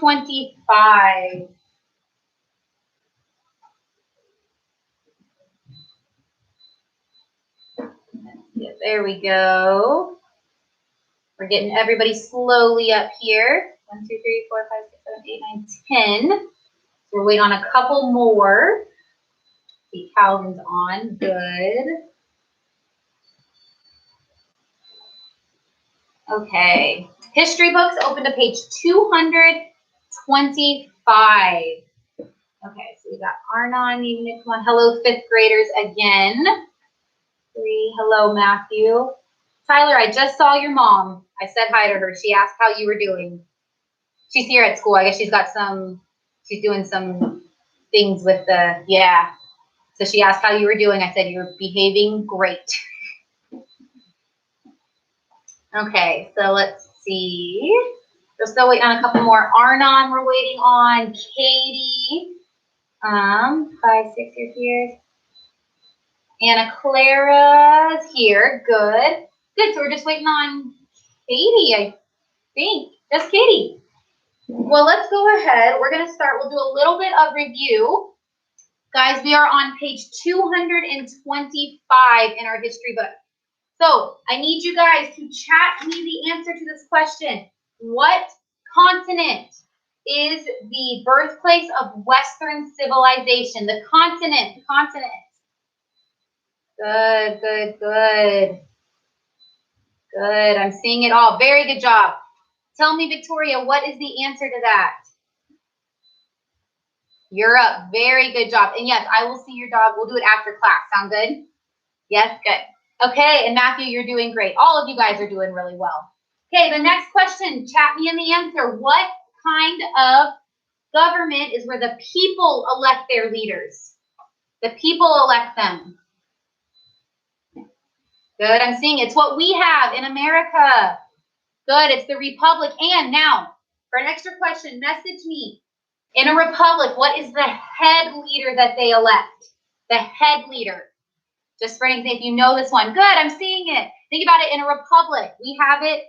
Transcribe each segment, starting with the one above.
225. Yeah, there we go. We're getting everybody slowly up here. 1, 2, 3, 4, 5, 6, 7, 8, 9, 10. So we're waiting on a couple more. See, Calvin's on. Good. Okay. History books open to page 225. Okay, so we got Arnon needing to come on. Hello, fifth graders again. 3. Hello, Matthew. Tyler, I just saw your mom. I said hi to her. She asked how you were doing. She's here at school. I guess she's doing some things with the, yeah. So she asked how you were doing. I said you were behaving great. Okay, so let's see. We're still waiting on a couple more. Arnon, we're waiting on. Katie. 5, 6, you're here. Anna Clara's here. Good. Good. So we're just waiting on Katie, I think. Just Katie. Well, let's go ahead. We're going to start. We'll do a little bit of review. Guys, we are on page 225 in our history book. So I need you guys to chat me the answer to this question. What continent is the birthplace of Western civilization? The continent. Good, good, good. Good. I'm seeing it all. Very good job. Tell me, Victoria, what is the answer to that? Europe. Very good job. And yes, I will see your dog. We'll do it after class. Sound good? Yes, good. Okay, and Matthew, you're doing great. All of you guys are doing really well. Okay, the next question. Chat me in the answer. What kind of government is where the people elect their leaders? The people elect them. Good, I'm seeing it's what we have in America. Good, it's the republic. And now, for an extra question, message me. In a republic, what is the head leader that they elect? The head leader. Just for an example, if you know this one. Good, I'm seeing it. Think about it in a republic. We have it.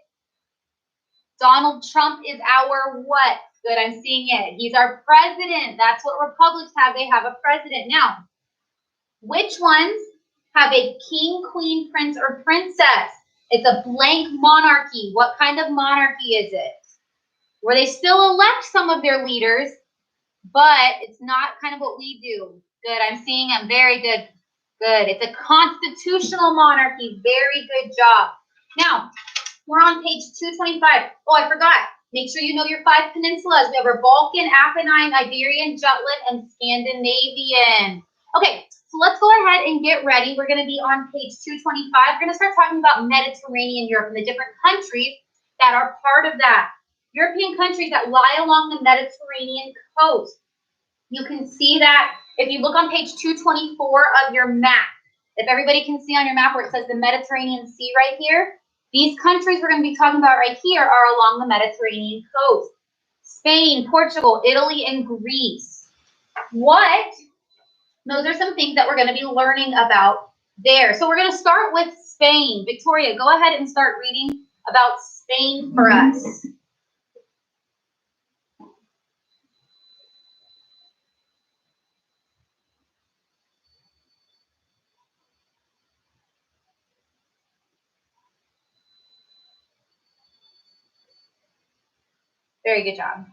Donald Trump is our what? Good, I'm seeing it. He's our president. That's what republics have. They have a president. Now, which ones have a king, queen, prince, or princess? It's a blank monarchy. What kind of monarchy is it? Where they still elect some of their leaders, but it's not kind of what we do. Good, I'm seeing them. Very good. Good. It's a constitutional monarchy. Very good job. Now, we're on page 225. Oh, I forgot. Make sure you know your 5 peninsulas. We have our Balkan, Apennine, Iberian, Jutland, and Scandinavian. Okay, so let's go ahead and get ready. We're going to be on page 225. We're going to start talking about Mediterranean Europe and the different countries that are part of that. European countries that lie along the Mediterranean coast. You can see that if you look on page 224 of your map. If everybody can see on your map where it says the Mediterranean Sea right here, these countries we're going to be talking about right here are along the Mediterranean coast. Spain, Portugal, Italy, and Greece. Those are some things that we're going to be learning about there. So we're going to start with Spain. Victoria, go ahead and start reading about Spain for us. Very good job.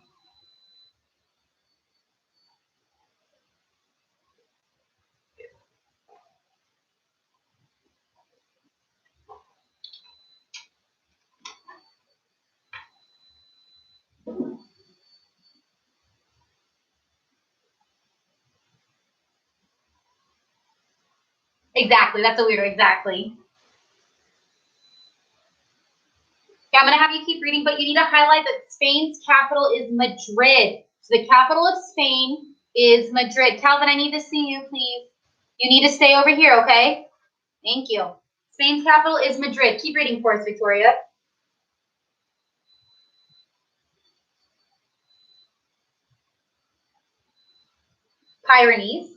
Exactly. That's a weird exactly. Okay, I'm going to have you keep reading, but you need to highlight that Spain's capital is Madrid. So the capital of Spain is Madrid. Calvin, I need to see you, please. You need to stay over here, okay? Thank you. Spain's capital is Madrid. Keep reading for us, Victoria. Pyrenees.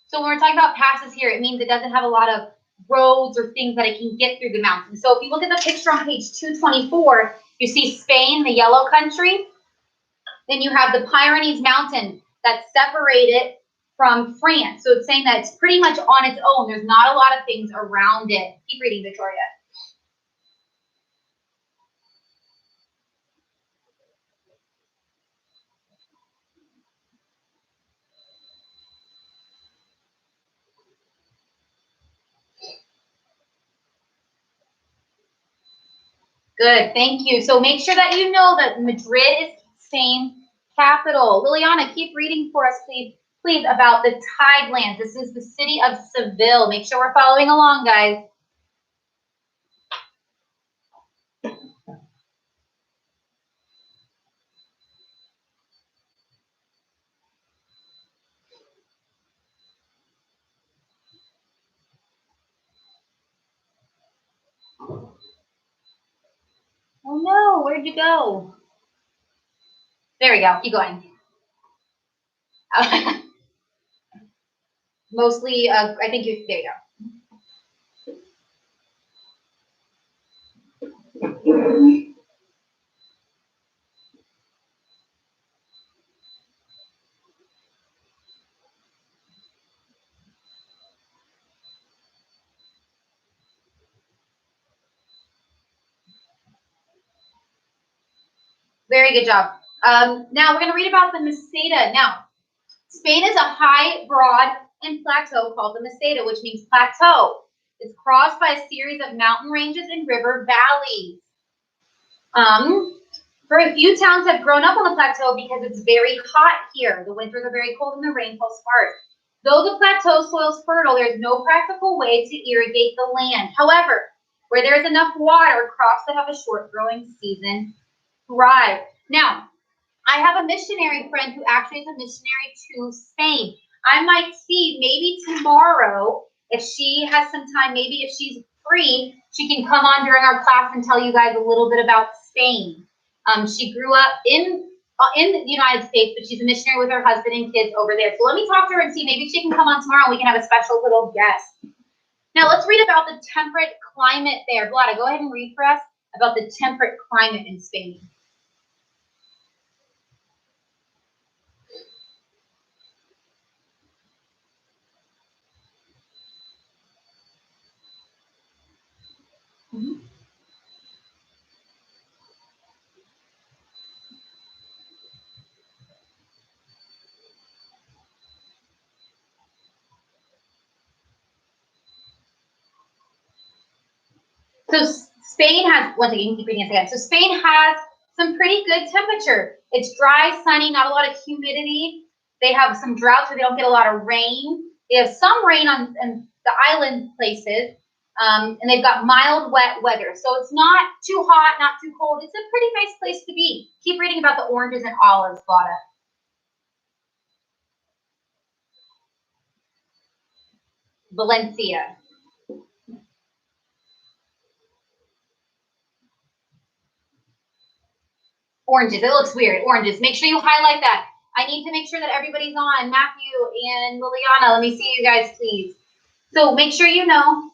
So So when we're talking about passes here, it means it doesn't have a lot of roads or things that it can get through the mountains. So if you look at the picture on page 224, you see Spain, the yellow country. Then you have the Pyrenees mountain that separate it from France. So it's saying that it's pretty much on its own. There's not a lot of things around it. Keep reading, Victoria. Good, thank you. So make sure that you know that Madrid is Spain's capital. Liliana, keep reading for us, please, about the Tidelands. This is the city of Seville. Make sure we're following along, guys. Oh no, where'd you go? There we go, keep going. Mostly, I think you, there you go. Very good job. Now we're going to read about the Meseta. Now, Spain is a high, broad, and plateau called the Meseta, which means plateau. It's crossed by a series of mountain ranges and river valleys. For a few towns have grown up on the plateau because it's very hot here. The winters are very cold and the rainfall sparse. Though the plateau soil is fertile, there is no practical way to irrigate the land. However, where there is enough water, crops that have a short growing season thrive. Now, I have a missionary friend who actually is a missionary to Spain. I might see maybe tomorrow, if she has some time, maybe if she's free, she can come on during our class and tell you guys a little bit about Spain. She grew up in the United States, but she's a missionary with her husband and kids over there. So let me talk to her and see, maybe she can come on tomorrow and we can have a special little guest. Now let's read about the temperate climate there. Vlada, go ahead and read for us about the temperate climate in Spain. Mm-hmm. So Spain has, once again, keep reading this again. So Spain has some pretty good temperature. It's dry, sunny, not a lot of humidity. They have some drought, so they don't get a lot of rain. They have some rain on the island places, and they've got mild, wet weather. So it's not too hot, not too cold. It's a pretty nice place to be. Keep reading about the oranges and olives, Vlada. Valencia. Oranges. It looks weird. Oranges. Make sure you highlight that. I need to make sure that everybody's on. Matthew and Liliana, let me see you guys, please. So make sure you know.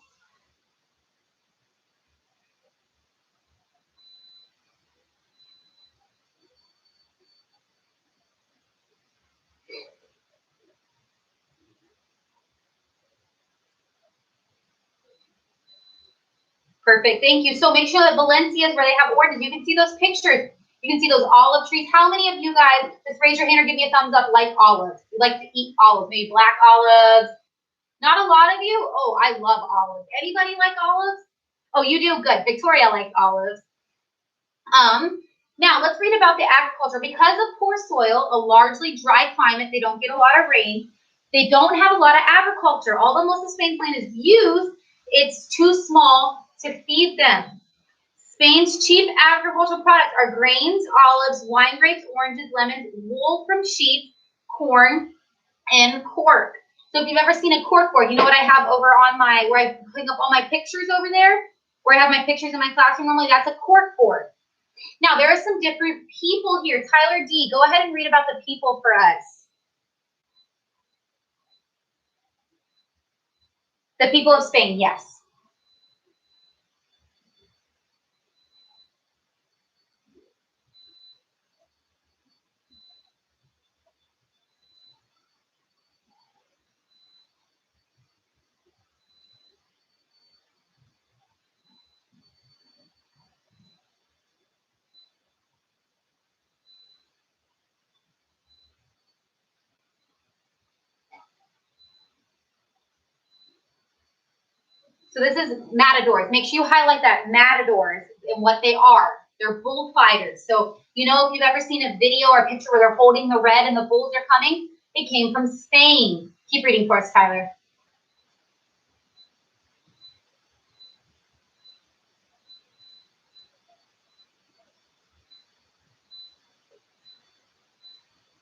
Perfect. Thank you. So make sure that Valencia is where they have oranges. You can see those pictures. You can see those olive trees. How many of you guys, just raise your hand or give me a thumbs up, like olives? You like to eat olives, maybe black olives. Not a lot of you? Oh, I love olives. Anybody like olives? Oh, you do? Good. Victoria likes olives. Now let's read about the agriculture. Because of poor soil, a largely dry climate, they don't get a lot of rain. They don't have a lot of agriculture. Although most of Spain's land is used, it's too small to feed them. Spain's chief agricultural products are grains, olives, wine grapes, oranges, lemons, wool from sheep, corn, and cork. So if you've ever seen a cork board, you know what I have over on my, where I hang up all my pictures over there, where I have my pictures in my classroom normally, that's a cork board. Now, there are some different people here. Tyler D., go ahead and read about the people for us. The people of Spain, yes. So this is matadors. Make sure you highlight that, matadors, and what they are. They're bullfighters. So, you know, if you've ever seen a video or a picture where they're holding the red and the bulls are coming, it came from Spain. Keep reading for us, Tyler.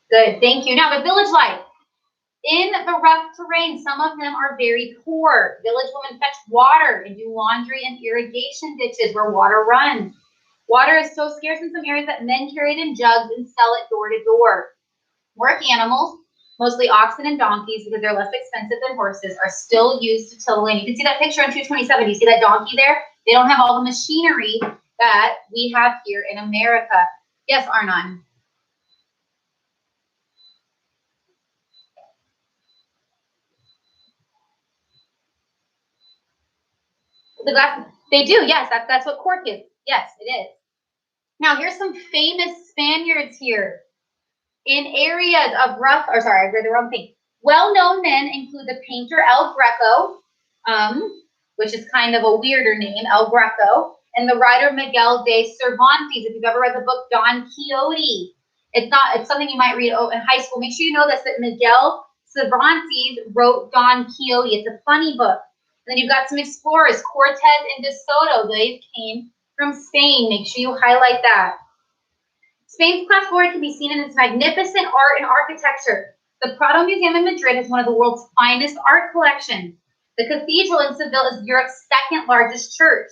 Good, thank you. Now, the village life. In the rough terrain, some of them are very poor. Village women fetch water and do laundry in irrigation ditches where water runs. Water is so scarce in some areas that men carry it in jugs and sell it door to door. Work animals, mostly oxen and donkeys because they're less expensive than horses, are still used to till the land. You can see that picture on 227. You see that donkey there? They don't have all the machinery that we have here in America. Yes, Arnon. The glass, they do, yes, that's what cork is. Yes, it is. Now, here's some famous Spaniards here. In areas of rough, or sorry, I read the wrong thing. Well-known men include the painter El Greco, which is kind of a weirder name, El Greco, and the writer Miguel de Cervantes. If you've ever read the book Don Quixote, it's something you might read in high school. Make sure you know this, that Miguel Cervantes wrote Don Quixote. It's a funny book. And then you've got some explorers, Cortez and De Soto. They came from Spain. Make sure you highlight that. Spain's class glory can be seen in its magnificent art and architecture. The Prado Museum in Madrid is one of the world's finest art collections. The cathedral in Seville is Europe's second largest church.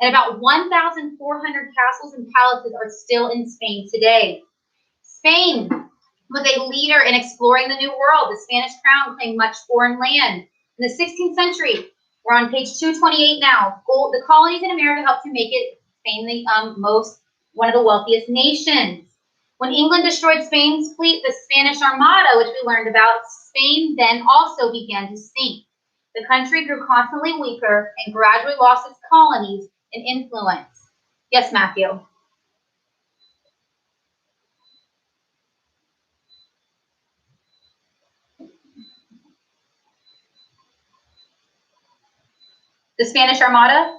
And about 1,400 castles and palaces are still in Spain today. Spain was a leader in exploring the New World. The Spanish crown claimed much foreign land. In the 16th century, we're on page 228 now. The colonies in America helped to make it Spain the one of the wealthiest nations. When England destroyed Spain's fleet, the Spanish Armada, which we learned about, Spain then also began to sink. The country grew constantly weaker and gradually lost its colonies and influence. Yes, Matthew. The Spanish Armada?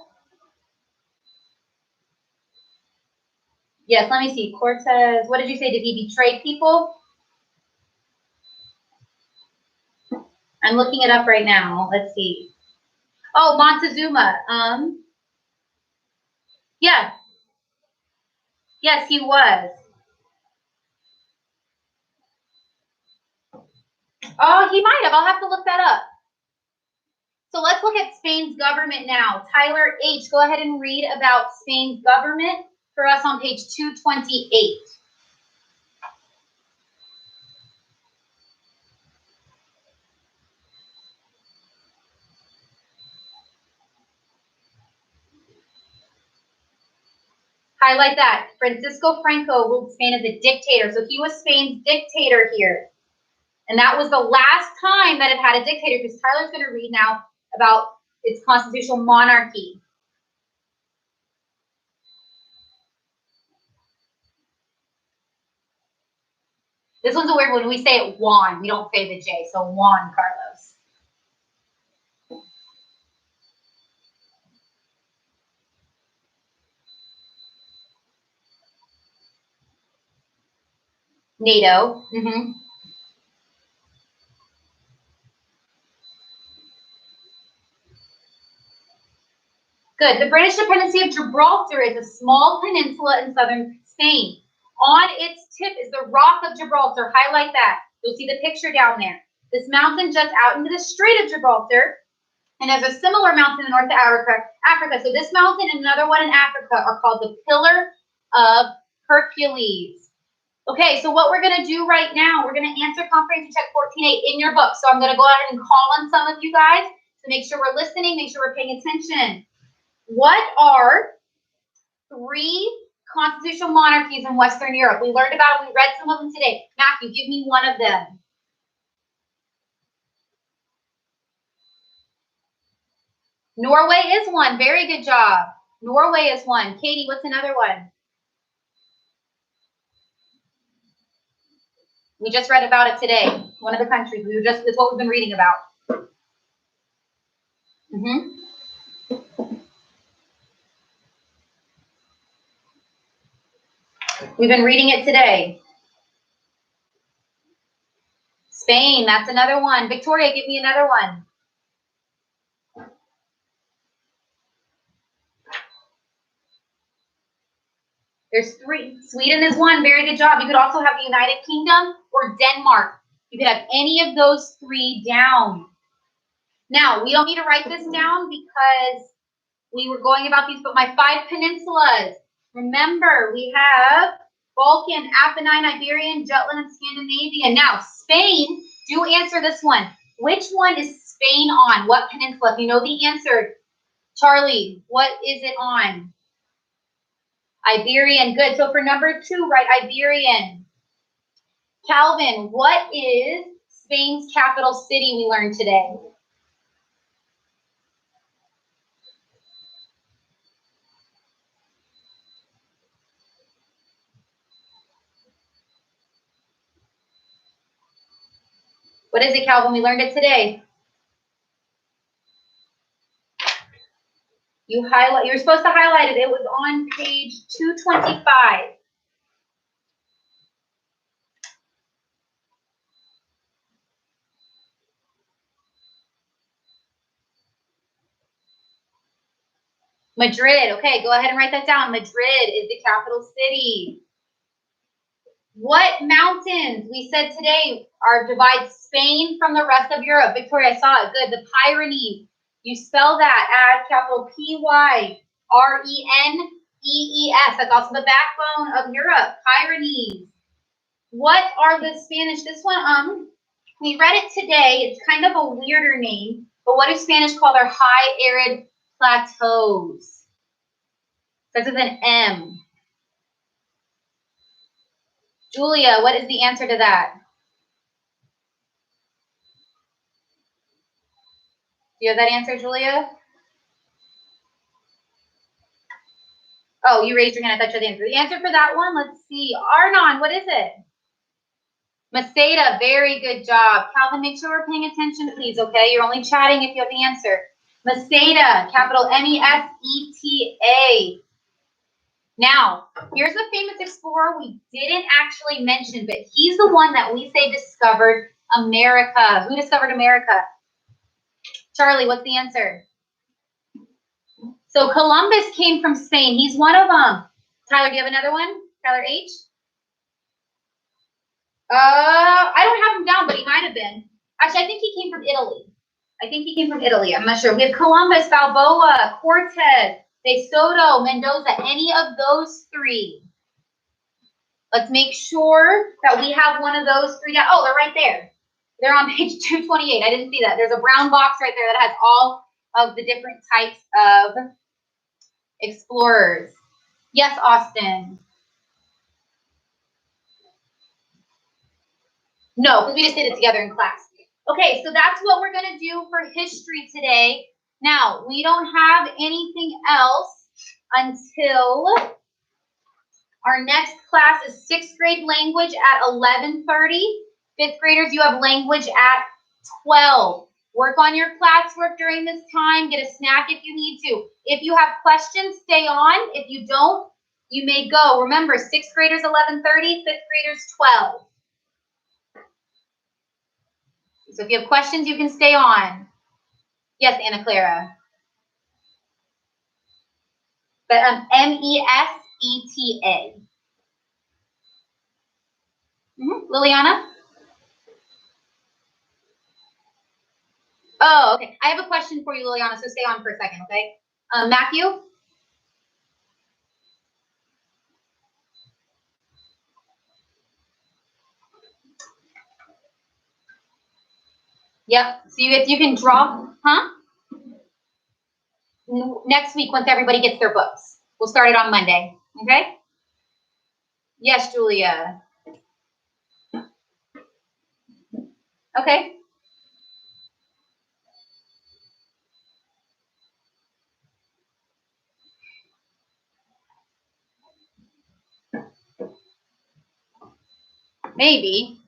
Yes, let me see. Cortez, what did you say? Did he betray people? I'm looking it up right now. Let's see. Oh, Montezuma. Yeah. Yes, he was. Oh, he might have. I'll have to look that up. So let's look at Spain's government now. Tyler H., go ahead and read about Spain's government for us on page 228. Highlight that. Francisco Franco ruled Spain as a dictator. So he was Spain's dictator here. And that was the last time that it had a dictator, because Tyler's going to read now about its constitutional monarchy. This one's a weird one. When we say it Juan, we don't say the J. So Juan Carlos. NATO. Good. The British dependency of Gibraltar is a small peninsula in southern Spain. On its tip is the Rock of Gibraltar. Highlight that. You'll see the picture down there. This mountain juts out into the Strait of Gibraltar, and there's a similar mountain in North Africa. So this mountain and another one in Africa are called the Pillar of Hercules. Okay, so what we're going to do right now, we're going to answer comprehension check 14.8 in your book. So I'm going to go ahead and call on some of you guys So make sure we're listening, make sure we're paying attention. What are 3 constitutional monarchies in Western Europe? We learned about them, we read some of them today. Matthew, give me one of them. Norway is one. Very good job. Norway is one. Katie, what's another one? We just read about it today. One of the countries. It's what we've been reading about. We've been reading it today. Spain, that's another one. Victoria, give me another one. There's 3. Sweden is one. Very good job. You could also have the United Kingdom or Denmark. You could have any of those 3 down. Now, we don't need to write this down because we were going about these, but my 5 peninsulas. Remember, we have Balkan, Apennine, Iberian, Jutland, and Scandinavian. Now, Spain, do answer this one. Which one is Spain on? What peninsula? If you know the answer, Charlie, what is it on? Iberian. Good. So for number 2, write Iberian. Calvin, what is Spain's capital city we learned today? What is it, Calvin? We learned it today. You're supposed to highlight it. It was on page 225. Madrid. Okay, go ahead and write that down. Madrid is the capital city. What mountains, we said today, divide Spain from the rest of Europe? Victoria, I saw it. Good. The Pyrenees. You spell that as capital P-Y-R-E-N-E-E-S. That's also the backbone of Europe. Pyrenees. What are the Spanish? This one, we read it today. It's kind of a weirder name. But what do Spanish call their high arid plateaus? Starts with an M. Julia, what is the answer to that? Do you have that answer, Julia? Oh, you raised your hand. I thought you had the answer. The answer for that one, let's see. Arnon, what is it? Meseta, very good job. Calvin, make sure we're paying attention, please, okay? You're only chatting if you have the answer. Meseta, capital M-E-S-E-T-A. Now, here's a famous explorer we didn't actually mention, but he's the one that we say discovered America. Who discovered America? Charlie, what's the answer? So Columbus came from Spain. He's one of them. Tyler, do you have another one? Tyler H? I don't have him down, but he might have been. Actually, I think he came from Italy. I'm not sure. We have Columbus, Balboa, Cortez, De Soto, Mendoza, any of those 3. Let's make sure that we have one of those 3 down. Oh, they're right there. They're on page 228. I didn't see that. There's a brown box right there that has all of the different types of explorers. Yes, Austin. No, because we just did it together in class. Okay, so that's what we're going to do for history today. Now, we don't have anything else until our next class is 6th grade language at 11:30. 5th graders, you have language at 12. Work on your classwork during this time. Get a snack if you need to. If you have questions, stay on. If you don't, you may go. Remember, 6th graders 11:30, 5th graders 12. So if you have questions, you can stay on. Yes, Anna Clara. But M-E-S-E-T-A. Liliana? Oh, okay. I have a question for you, Liliana, so stay on for a second, okay? Matthew? Yep. So you can draw, huh? next week once everybody gets their books. We'll start it on Monday. Okay? Yes, Julia. Okay. Maybe.